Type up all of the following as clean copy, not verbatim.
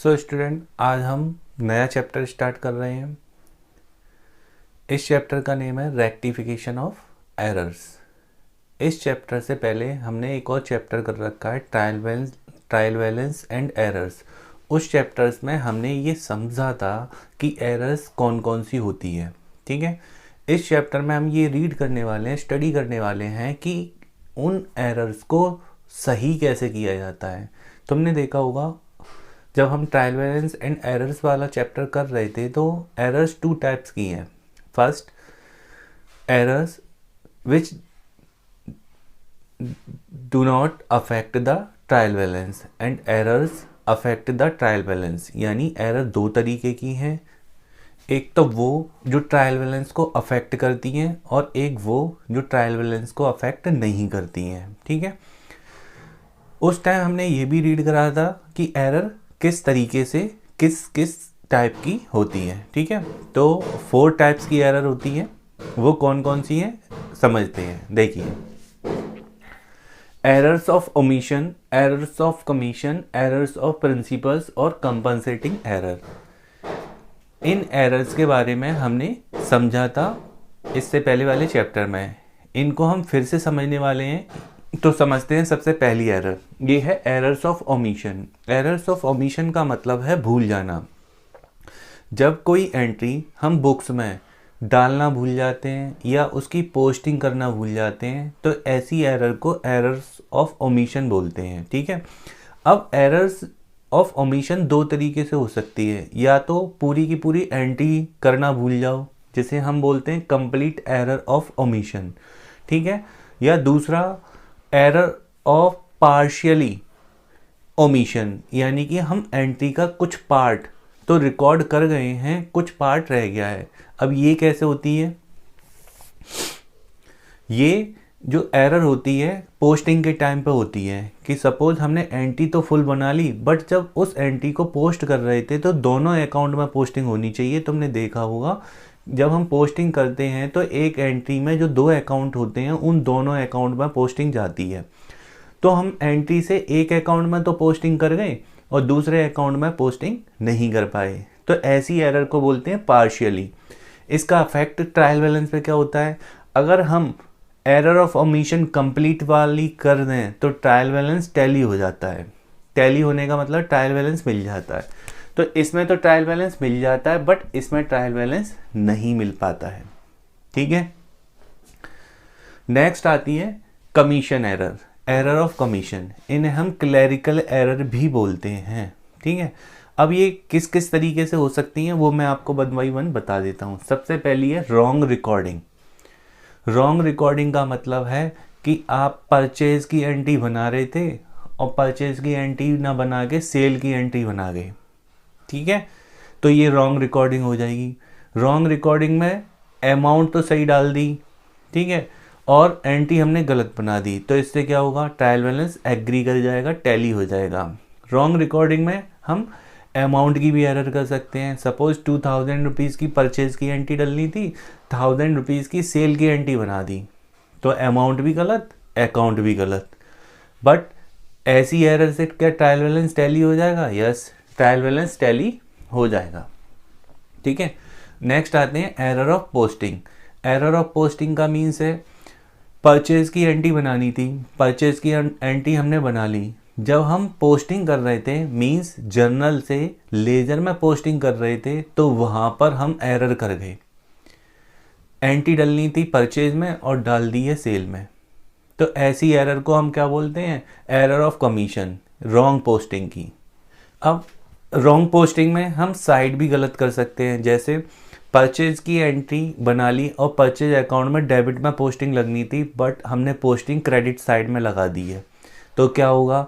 So student, आज हम नया चैप्टर स्टार्ट कर रहे हैं। इस चैप्टर का नेम है रेक्टिफिकेशन ऑफ एरर्स। इस चैप्टर से पहले हमने एक और चैप्टर कर रखा है ट्रायल बैलेंस एंड एरर्स। उस चैप्टर्स में हमने ये समझा था कि एरर्स कौन कौन सी होती है। ठीक है, इस चैप्टर में हम ये रीड करने वाले हैं, स्टडी करने वाले हैं कि उन एरर्स को सही कैसे किया जाता है। तुमने देखा होगा जब हम ट्रायल बैलेंस एंड एरर्स वाला चैप्टर कर रहे थे तो एरर्स टू टाइप्स की हैं। First, errors which do not affect the trial balance and errors affect the trial balance. यानी एरर दो तरीके की हैं, एक तो वो जो ट्रायल बैलेंस को अफेक्ट करती हैं और एक वो जो ट्रायल बैलेंस को अफेक्ट नहीं करती हैं। ठीक है, उस टाइम हमने ये भी रीड करा था कि एरर किस तरीके से किस किस टाइप की होती है। ठीक है, तो 4 टाइप्स की एरर होती है। वो कौन कौन सी हैं समझते हैं। देखिए, errors of omission, errors of commission, errors of principles और कंपनसेटिंग एरर। इन एरर्स के बारे में हमने समझा था इससे पहले वाले चैप्टर में। इनको हम फिर से समझने वाले हैं, तो समझते हैं। सबसे पहली एरर ये है errors of omission. Errors of omission का मतलब है भूल जाना। जब कोई एंट्री हम बुक्स में डालना भूल जाते हैं या उसकी पोस्टिंग करना भूल जाते हैं तो ऐसी एरर को एरर्स ऑफ ओमिशन बोलते हैं। ठीक है, अब एरर्स ऑफ ओमिशन दो तरीके से हो सकती है। या तो पूरी की पूरी एंट्री करना भूल जाओ, जिसे हम बोलते हैं कंप्लीट एरर ऑफ ओमिशन। ठीक है, या दूसरा एरर ऑफ पार्शियली ओमिशन, यानी कि हम एंट्री का कुछ पार्ट तो रिकॉर्ड कर गए हैं, कुछ पार्ट रह गया है। अब ये कैसे होती है? ये जो एरर होती है पोस्टिंग के टाइम पे होती है कि सपोज हमने एंट्री तो फुल बना ली, बट जब उस एंट्री को पोस्ट कर रहे थे तो दोनों अकाउंट में पोस्टिंग होनी चाहिए। तुमने देखा होगा जब हम पोस्टिंग करते हैं तो एक एंट्री में जो 2 अकाउंट होते हैं उन दोनों अकाउंट में पोस्टिंग जाती है। तो हम एंट्री से एक अकाउंट में तो पोस्टिंग कर गए और दूसरे अकाउंट में पोस्टिंग नहीं कर पाए, तो ऐसी एरर को बोलते हैं पार्शियली। इसका इफेक्ट ट्रायल बैलेंस पे क्या होता है? अगर हम एरर ऑफ ओमिशन कंप्लीट वाली कर दें तो ट्रायल बैलेंस टैली हो जाता है। टैली होने का मतलब ट्रायल बैलेंस मिल जाता है। तो इसमें तो ट्रायल बैलेंस मिल जाता है, बट इसमें ट्रायल बैलेंस नहीं मिल पाता है। ठीक है, नेक्स्ट आती है commission error, error of commission. इन्हें हम क्लैरिकल एरर भी बोलते हैं। ठीक है, अब ये किस किस तरीके से हो सकती हैं वो मैं आपको 1 बाय 1 बता देता हूँ। सबसे पहली है रॉन्ग रिकॉर्डिंग। रॉन्ग रिकॉर्डिंग का मतलब है कि आप परचेज की एंट्री बना रहे थे और परचेज की एंट्री ना बना के सेल की एंट्री बना गए। ठीक है, तो ये रॉन्ग रिकॉर्डिंग हो जाएगी। रॉन्ग रिकॉर्डिंग में अमाउंट तो सही डाल दी, ठीक है, और एंट्री हमने गलत बना दी, तो इससे क्या होगा? ट्रायल बैलेंस एग्री कर जाएगा, टैली हो जाएगा। रॉन्ग रिकॉर्डिंग में हम अमाउंट की भी एरर कर सकते हैं। सपोज 2000 रुपीज़ की परचेज की एंट्री डलनी थी, 1000 रुपीज़ की सेल की एंट्री बना दी, तो अमाउंट भी गलत, अकाउंट भी गलत। बट ऐसी एरर से क्या ट्रायल बैलेंस टैली हो जाएगा? यस, ट्रायल बैलेंस टैली हो जाएगा। ठीक है, नेक्स्ट आते हैं error of posting. Error of posting का मीन्स है परचेज की एंट्री बनानी थी, परचेज की एंट्री हमने बना ली, जब हम पोस्टिंग कर रहे थे मीन्स जर्नल से लेजर में पोस्टिंग कर रहे थे तो वहाँ पर हम एरर कर गए। एंट्री डलनी थी परचेज में और डाल दी है सेल में, तो ऐसी एरर को हम क्या बोलते हैं? Error of commission, wrong posting की। अब रॉन्ग पोस्टिंग में हम साइड भी गलत कर सकते हैं। जैसे परचेज की एंट्री बना ली और परचेज अकाउंट में डेबिट में पोस्टिंग लगनी थी, बट हमने पोस्टिंग क्रेडिट साइड में लगा दी है, तो क्या होगा?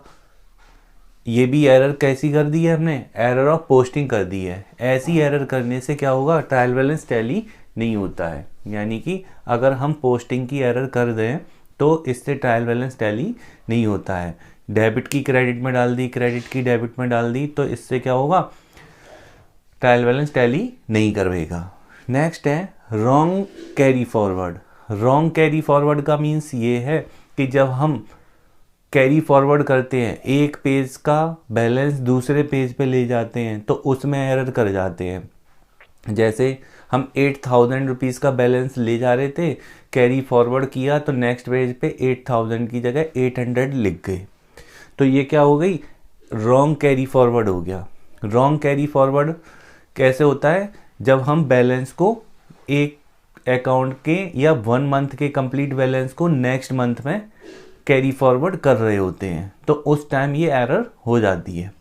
ये भी एरर कैसी कर दी है हमने? एरर ऑफ पोस्टिंग कर दी है। ऐसी एरर करने से क्या होगा? ट्रायल बैलेंस टैली नहीं होता है। यानी कि अगर हम पोस्टिंग की एरर कर दें तो इससे ट्रायल बैलेंस टैली नहीं होता है। डेबिट की क्रेडिट में डाल दी, क्रेडिट की डेबिट में डाल दी, तो इससे क्या होगा? ट्रायल बैलेंस टैली नहीं करेगा। नेक्स्ट है wrong carry forward. Wrong carry forward का मीन्स ये है कि जब हम कैरी फॉरवर्ड करते हैं, एक पेज का बैलेंस दूसरे पेज पे ले जाते हैं तो उसमें एरर कर जाते हैं। जैसे हम 8,000 रुपीज़ का बैलेंस ले जा रहे थे, कैरी फॉरवर्ड किया तो नेक्स्ट पेज पे 8,000 की जगह 800 लिख गए, तो ये क्या हो गई, रॉन्ग कैरी फॉरवर्ड हो गया। रॉन्ग कैरी फॉरवर्ड कैसे होता है, जब हम बैलेंस को एक अकाउंट के या 1 मंथ के कंप्लीट बैलेंस को नेक्स्ट मंथ में कैरी फॉरवर्ड कर रहे होते हैं तो उस टाइम ये एरर हो जाती है।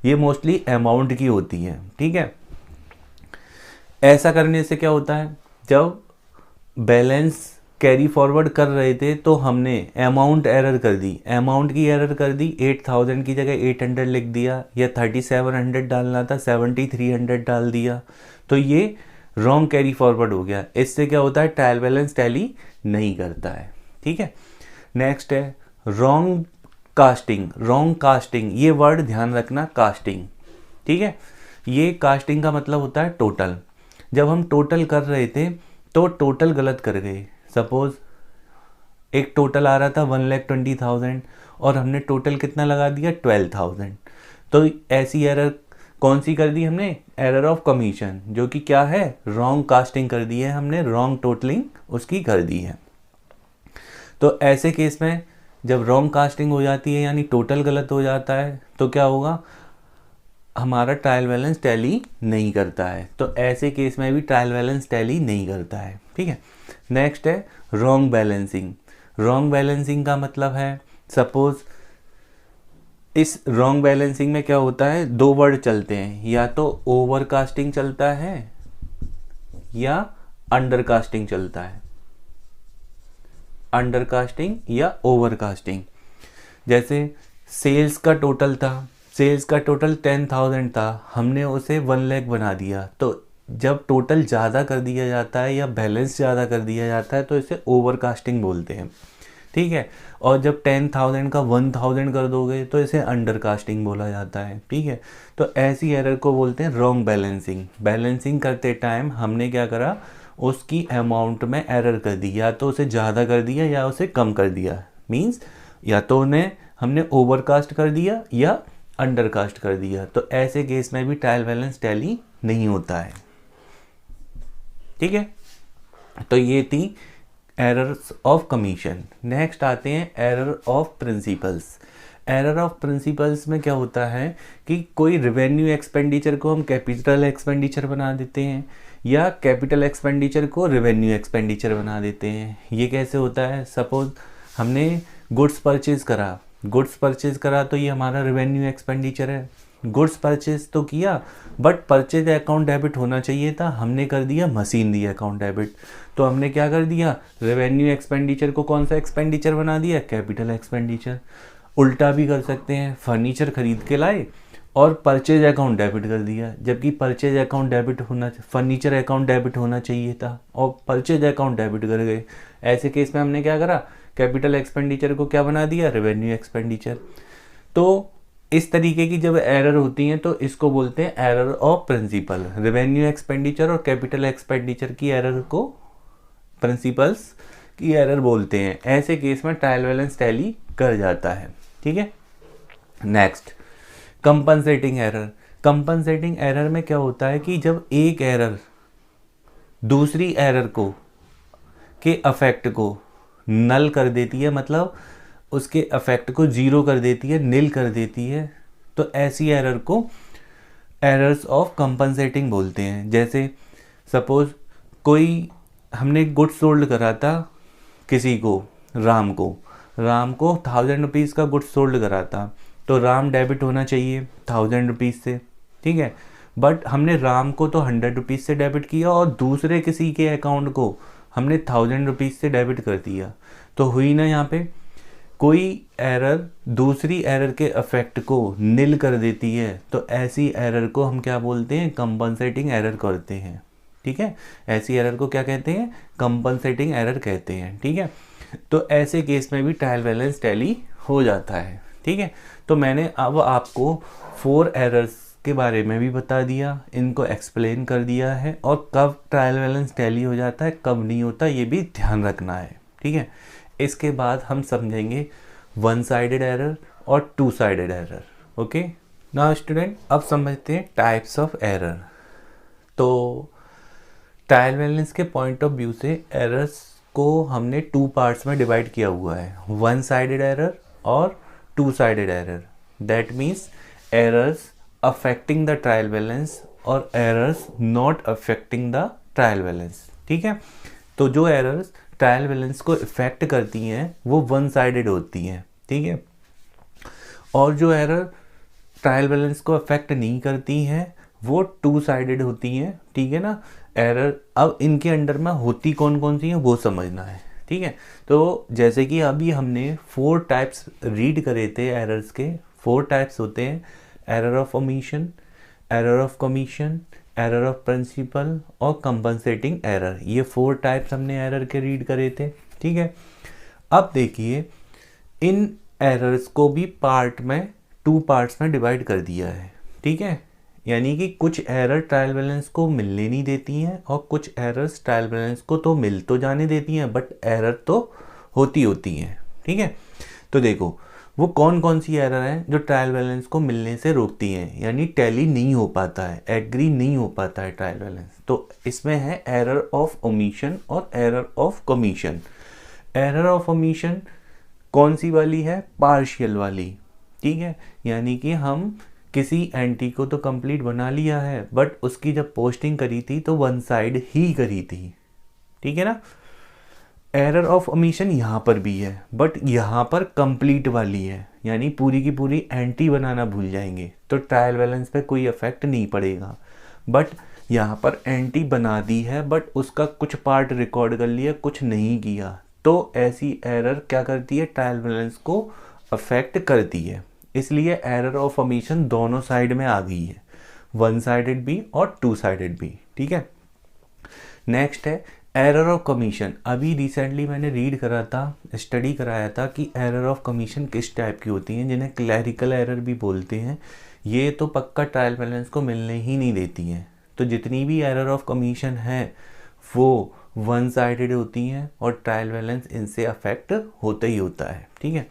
ये मोस्टली अमाउंट की होती है, ठीक है। ऐसा करने से क्या होता है, जब बैलेंस कैरी फॉरवर्ड कर रहे थे तो हमने अमाउंट एरर कर दी, अमाउंट की एरर कर दी, 8,000 की जगह 800 लिख दिया, या 3,700 डालना था 7,300 डाल दिया, तो ये रॉन्ग कैरी फॉरवर्ड हो गया। इससे क्या होता है, ट्रायल बैलेंस टैली नहीं करता है, ठीक है। नेक्स्ट है रॉन्ग कास्टिंग। रॉन्ग कास्टिंग, ये वर्ड ध्यान रखना, कास्टिंग, ठीक है। ये कास्टिंग का मतलब होता है टोटल। जब हम टोटल कर रहे थे तो टोटल गलत कर गए। सपोज एक टोटल आ रहा था 1,20,000 और हमने टोटल कितना लगा दिया, 12,000, तो ऐसी एरर कौन सी कर दी हमने, एरर ऑफ कमीशन, जो कि क्या है, रॉन्ग कास्टिंग कर दी है हमने, रॉन्ग टोटलिंग उसकी कर दी है। तो ऐसे केस में जब रॉन्ग कास्टिंग हो जाती है यानी टोटल गलत हो जाता है तो क्या होगा, हमारा ट्रायल बैलेंस टैली नहीं करता है। तो ऐसे केस में भी ट्रायल बैलेंस टैली नहीं करता है, ठीक है। नेक्स्ट है रॉन्ग बैलेंसिंग। रॉन्ग बैलेंसिंग का मतलब है, सपोज इस रॉन्ग बैलेंसिंग में क्या होता है, दो वर्ड चलते हैं, या तो ओवर कास्टिंग चलता है या अंडर कास्टिंग चलता है, अंडर कास्टिंग या ओवर कास्टिंग। जैसे सेल्स का टोटल था, सेल्स का टोटल 10,000 था, हमने उसे 1 लाख बना दिया, तो जब टोटल ज़्यादा कर दिया जाता है या बैलेंस ज़्यादा कर दिया जाता है तो इसे ओवर कास्टिंग बोलते हैं, ठीक है। और जब 10,000 का 1,000 कर दोगे तो इसे अंडर कास्टिंग बोला जाता है, ठीक है। तो ऐसी एरर को बोलते हैं रॉन्ग बैलेंसिंग। बैलेंसिंग करते टाइम हमने क्या करा, उसकी अमाउंट में एरर कर दी, या तो उसे ज़्यादा कर दिया या उसे कम कर दिया, मीन्स या तो उन्हें हमने ओवरकास्ट कर दिया या अंडरकास्ट कर दिया। तो ऐसे केस में भी ट्रायल बैलेंस टैली नहीं होता है, ठीक है। तो ये थी एरर्स ऑफ कमीशन। नेक्स्ट आते हैं error of principles. Error of principles में क्या होता है कि कोई रेवेन्यू एक्सपेंडिचर को हम कैपिटल एक्सपेंडिचर बना देते हैं या कैपिटल एक्सपेंडिचर को रेवेन्यू एक्सपेंडिचर बना देते हैं। ये कैसे होता है, सपोज हमने गुड्स परचेज करा, गुड्स परचेज करा तो ये हमारा रेवेन्यू एक्सपेंडिचर है। गुड्स परचेज तो किया बट परचेज अकाउंट डेबिट होना चाहिए था, हमने कर दिया मशीन दी अकाउंट डेबिट। तो हमने क्या कर दिया, रेवेन्यू एक्सपेंडिचर को कौन सा एक्सपेंडिचर बना दिया, कैपिटल एक्सपेंडिचर। उल्टा भी कर सकते हैं, फर्नीचर खरीद के लाए और परचेज अकाउंट डेबिट कर दिया, जबकि परचेज अकाउंट डेबिट होना, फर्नीचर अकाउंट डेबिट होना चाहिए था और परचेज अकाउंट डेबिट कर गए। ऐसे केस में हमने क्या करा, कैपिटल एक्सपेंडिचर को क्या बना दिया, रेवेन्यू एक्सपेंडिचर। तो इस तरीके की जब एरर होती हैं तो इसको बोलते हैं error of principle. Revenue expenditure और कैपिटल एक्सपेंडिचर की एरर को प्रिंसिपल्स की एरर बोलते हैं। ऐसे केस में ट्रायल बैलेंस टैली कर जाता है, ठीक है। Next compensating error. Compensating error में क्या होता है कि जब एक एरर दूसरी एरर को के अफेक्ट को नल कर देती है, मतलब उसके अफेक्ट को जीरो कर देती है, निल कर देती है, तो ऐसी एरर को एरर्स ऑफ कंपनसेटिंग बोलते हैं। जैसे सपोज कोई हमने गुड्स सोल्ड करा था किसी को, राम को 1,000 रुपीज़ का गुड्स सोल्ड करा था, तो राम डेबिट होना चाहिए 1,000 रुपीज़ से, ठीक है। बट हमने राम को तो 100 रुपीज़ से डेबिट किया और दूसरे किसी के अकाउंट को हमने 1,000 रुपीज़ से डेबिट कर दिया, तो हुई ना, यहाँ पे कोई एरर दूसरी एरर के अफेक्ट को निल कर देती है, तो ऐसी एरर को हम क्या बोलते हैं, कंपनसेटिंग एरर करते हैं, ठीक है। ऐसी एरर को क्या कहते हैं, कंपनसेटिंग एरर कहते हैं, ठीक है। तो ऐसे केस में भी ट्रायल बैलेंस टैली हो जाता है, ठीक है। तो मैंने अब आपको 4 एरर्स के बारे में भी बता दिया, इनको एक्सप्लेन कर दिया है, और कब ट्रायल बैलेंस टैली हो जाता है कब नहीं होता ये भी ध्यान रखना है, ठीक है। इसके बाद हम समझेंगे वन साइडेड एरर और two sided error. Okay, now student अब समझते हैं टाइप्स ऑफ एरर। तो ट्रायल बैलेंस के पॉइंट ऑफ व्यू से एरर्स को हमने टू पार्ट्स में डिवाइड किया हुआ है, वन साइडेड एरर और two sided error. That means errors affecting the trial balance और errors not affecting the trial balance. ठीक है, तो जो एरर्स ट्रायल बैलेंस को इफेक्ट करती हैं वो वन साइडेड होती हैं। ठीक है, और जो एरर ट्रायल बैलेंस को अफेक्ट नहीं करती हैं वो टू साइडेड होती हैं। ठीक है ना, एरर अब इनके अंडर में होती कौन कौन सी हैं वो समझना है। ठीक है, तो जैसे कि अभी हमने 4 टाइप्स रीड करे थे एरर्स के। 4 टाइप्स होते हैं, error of omission, error of commission, error of principle और कंपनसेटिंग एरर। ये 4 टाइप्स हमने एरर के रीड करे थे। ठीक है, अब देखिए इन एरर्स को भी पार्ट में 2 पार्ट्स में डिवाइड कर दिया है। ठीक है, यानी कि कुछ एरर ट्रायल बैलेंस को मिलने नहीं देती हैं और कुछ एरर्स ट्रायल बैलेंस को तो मिल तो जाने देती हैं बट एरर तो होती हैं। ठीक है, तो देखो वो कौन कौन सी एरर हैं जो ट्रायल बैलेंस को मिलने से रोकती हैं, यानी टैली नहीं हो पाता है, एग्री नहीं हो पाता है ट्रायल बैलेंस। तो इसमें है एरर ऑफ ओमिशन और error of commission. Error of omission कौन सी वाली है? पार्शियल वाली। ठीक है, यानी कि हम किसी एंटी को तो कंप्लीट बना लिया है बट उसकी जब पोस्टिंग करी थी तो वन साइड ही करी थी। ठीक है ना, एरर ऑफ ओमिशन यहाँ पर भी है बट यहाँ पर कंप्लीट वाली है, यानी पूरी की पूरी एंटी बनाना भूल जाएंगे तो ट्रायल बैलेंस पे कोई इफेक्ट नहीं पड़ेगा। बट यहाँ पर एंटी बना दी है बट उसका कुछ पार्ट रिकॉर्ड कर लिया, कुछ नहीं किया, तो ऐसी एरर क्या करती है? ट्रायल बैलेंस को अफेक्ट करती है। इसलिए एरर ऑफ ओमिशन दोनों साइड में आ गई है, वन साइडेड भी और टू साइडेड भी। ठीक है, नेक्स्ट है एरर ऑफ कमीशन। अभी रिसेंटली मैंने रीड करा था, स्टडी कराया था कि एरर ऑफ कमीशन किस टाइप की होती हैं, जिन्हें क्लैरिकल एरर भी बोलते हैं। ये तो पक्का ट्रायल बैलेंस को मिलने ही नहीं देती हैं। तो जितनी भी एरर ऑफ कमीशन है वो वन साइडेड होती हैं और ट्रायल बैलेंस इनसे अफेक्ट होता ही होता है। ठीक है,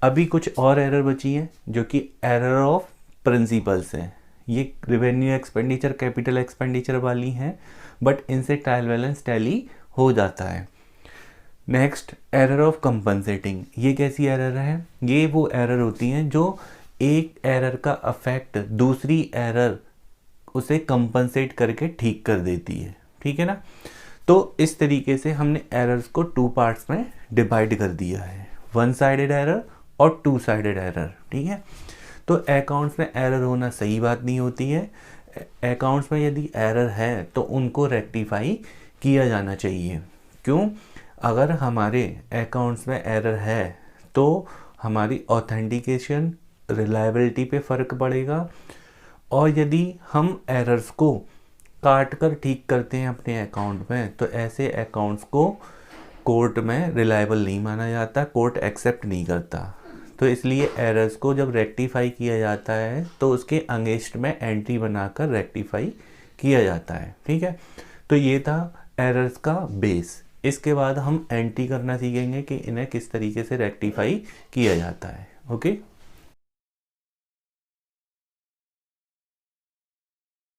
अभी कुछ और एरर बची हैं जो कि एरर ऑफ प्रिंसिपल्स हैं। ये रिवेन्यू एक्सपेंडिचर, कैपिटल एक्सपेंडिचर वाली हैं बट इनसे ट्रायल बैलेंस टैली हो जाता है। Next error of compensating. ये कैसी एरर है? ये वो एरर होती हैं जो एक एरर का अफेक्ट दूसरी एरर उसे कंपनसेट करके ठीक कर देती है। ठीक है ना, तो इस तरीके से हमने एरर्स को 2 पार्ट्स में डिवाइड कर दिया है, वन साइडेड एरर और टू साइडेड एरर। ठीक है, तो अकाउंट्स में एरर होना सही बात नहीं होती है। अकाउंट्स में यदि एरर है तो उनको रेक्टिफाई किया जाना चाहिए। क्यों? अगर हमारे अकाउंट्स में एरर है तो हमारी ऑथेंटिकेशन, रिलायबिलिटी पे फ़र्क पड़ेगा और यदि हम एरर्स को काट कर ठीक करते हैं अपने अकाउंट में तो ऐसे अकाउंट्स को कोर्ट में रिलायबल नहीं माना जाता, कोर्ट एक्सेप्ट नहीं करता। तो इसलिए एरर्स को जब रेक्टिफाई किया जाता है तो उसके अगेंस्ट में एंट्री बनाकर रेक्टिफाई किया जाता है। ठीक है, तो ये था एरर्स का बेस। इसके बाद हम एंट्री करना सीखेंगे कि इन्हें किस तरीके से रेक्टिफाई किया जाता है। ओके।